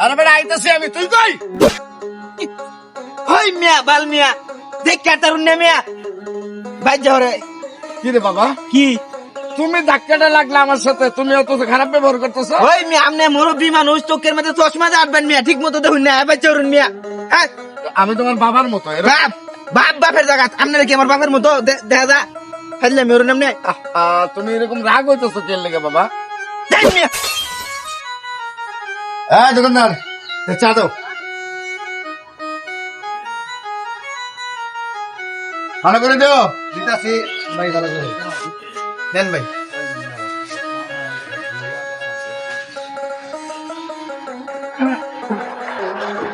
আরে বেটা আইতাছি আমি, তুই কই? হই মিয়া বাল মিয়া দেখ কাটারুন না মিয়া বাইর যাও রে। কি রে বাবা, কি তুমি ধাক্কাটা লাগলে আমার সাথে, তুমি অত খারাপ ব্যবহার করতেছো? ওই মিয়া আমনে মুরব্বী মানুষ, চোখের মধ্যে চশমা আটবেন মিয়া, ঠিক মতো দেখুন না বাইর যাও মিয়া। হ্যাঁ আমি তোমার বাবার মতো বাপ বাপ বাপের জায়গা আপনারা কি আমার বাপের মতো দেখা যা ফেললে মেরুন এমনি তুমি এরকম রাগ হইতেছো তেল লেগে বাবা? দেখ মিয়া। হ্যাঁ দোকানদার, চা দাও। ভালো করে দিও। দিতাছি ভাই, ভালো করে দেন ভাই।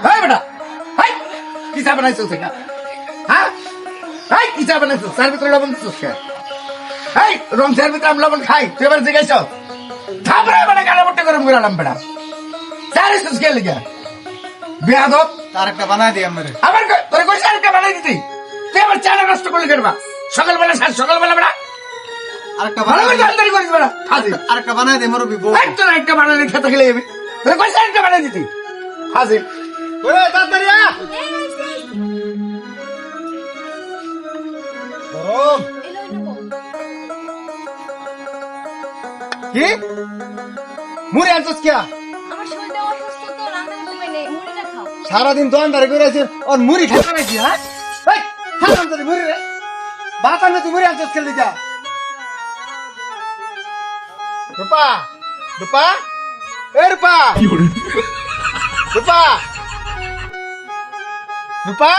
হ্যাঁ বেটা, হাই কি চা বানাইছো সেটা? হ্যাঁ হাই কি চা বানাইছো? চার ভিতরে লবণ দিচ্ছিস কে? হাই রং চার ভিতরে আমি লবণ খাই, তুই এবার জিজ্ঞাসা থাপড়ে বেটা গালে মোটে গরম করে আলাম বেটা। চার ইসুস কে লিখে বেয়াদব। আর একটা বানাই দিই আমারে। আবার তোর কই চারটা বানাই দিতি? তুই আবার চাটা নষ্ট করলি কেন বা? সকালবেলা সকালবেলা বেটা আরেকটা ভালো বানাই করে তাড়াতাড়ি করিস বেটা। হাজির আরেকটা বানাই দে মুরব্বী বউ। একজন একটা বানালে খেতে খেলে যাবি। তোর কই চারটা বানাই দিতি? হাজির ওরে তাড়াতাড়ি আ গরম কি মুড়ি আনছস কিয়া? আমার শরীরটা অসুস্থ তো, রান্না করতে পারি নাই, মুড়িটা খাও। সারাদিন দোকানদারি করে আছে আর মুড়ি খাইতে নাকি? হ্যাঁ এই খান তো মুড়ি রে, ভাত আনলে তুই মুড়ি আনছস খেলে যা। রূপা রূপা এ রূপা রূপা রূপা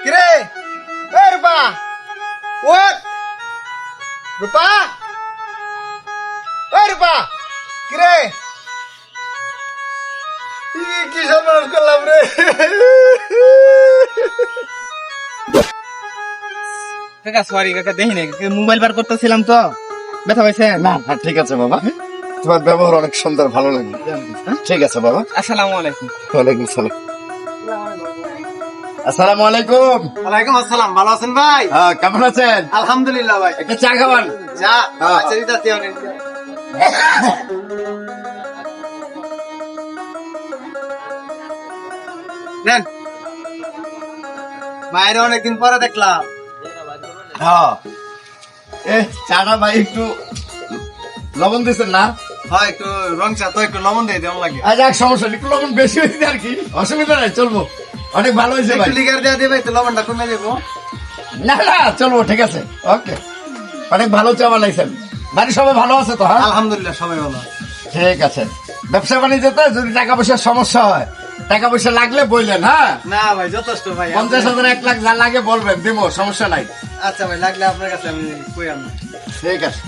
কিরে এ রূপা ও রূপা এ রূপা কিরে কি সর্বনাশ করলাম রে। কাকা সরি কাকা, দেখি না মোবাইল বার করতেছিলাম তো ব্যথা পাইছে। না না ঠিক আছে বাবা, তোমার ব্যবহার অনেক সুন্দর, ভালো লাগলো। ঠিক আছে বাবা। আসসালামু আলাইকুম। ওয়ালাইকুম সালাম। আসসালামু আলাইকুম। ওয়ালাইকুম আসসালাম। ভালো আছেন ভাই? হ্যাঁ কেমন আছেন? আলহামদুলিল্লাহ ভাই। একটা চা খাওয়ান। যা হ্যাঁ। আচ্ছা দিতাছি অনেক। নেন বাইরে অনেকদিন পরে দেখলাম। হ্যাঁ চাটা ভাই একটু লবণ দিচ্ছেন না? হয় একটু রং চা তো একটু লবণ দিয়ে দেওয়া লাগে। আজ এক সমস্যা নেই, একটু লবণ বেশি হয়েছে আর কি, অসুবিধা নাই, চলবো। অনেক ভালো হয়েছে ভাই। একটু লিগার দেওয়া দেবে তো লবণটা কমে যাবো। না না চলবো, ঠিক আছে, ওকে। অনেক ভালো চা বানাইছেন। বাড়ির সবাই ভালো আছে তো? হ্যাঁ আলহামদুলিল্লাহ সবাই ভালো আছে। ঠিক আছে। ব্যবসা বাণিজ্যতে যদি টাকা পয়সার সমস্যা হয়, টাকা পয়সা লাগলে বললেন। হ্যাঁ না ভাই যথেষ্ট ভাই। 50,000 1 লাখ যা লাগে বলবেন, দিব, সমস্যা নাই। আচ্ছা ভাই লাগলে আপনার কাছে আমি কই আনবো। ঠিক আছে।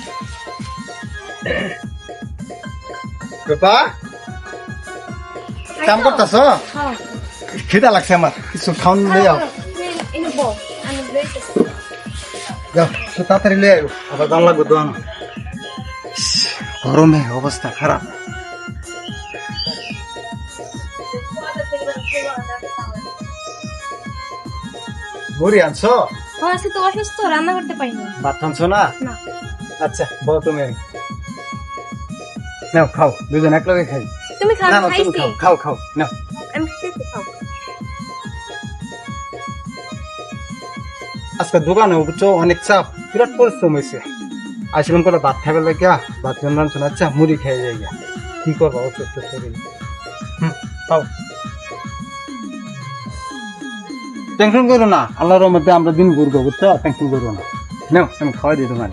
রূপা কাম করতেছ? খাও। খিদা লাগছে আমার, কিছু খাওয়ান লই যাও। এনে বল, আমি লইতেছি। যাও তো তাড়াতাড়ি লই আইও, আবার দাম লাগবে দোয়ান। গরমে অবস্থা খারাপ। মুড়ি আনছো? হ্যাঁ, আজকে তো অসুস্থ, রান্না করতে পারি না। ভাত আনছো না? না। আচ্ছা বল তুমি নাও খাও, দুজন এক লগে খাই। তুমি খাও, না না তুমি খাইছি। খাও খাও খাও নাও। আমি খেতে খাও। আজকে দোকানে বুঝছো অনেক চাপ, বিরাট পরিশ্রম হয়েছে। আসলাম করে ভাত খাবে লাগিয়া, ভাত রান্না শোনা। আচ্ছা মুড়ি খেয়ে যাই গিয়া, কি করবো অসুস্থ শরীর। খাও, টেনশন করো না, আল্লাহর মধ্যে আমরা দিন ঘুরবো বুঝছো, টেনশন করো না। নাও আমি খাওয়াই দিই তোমার।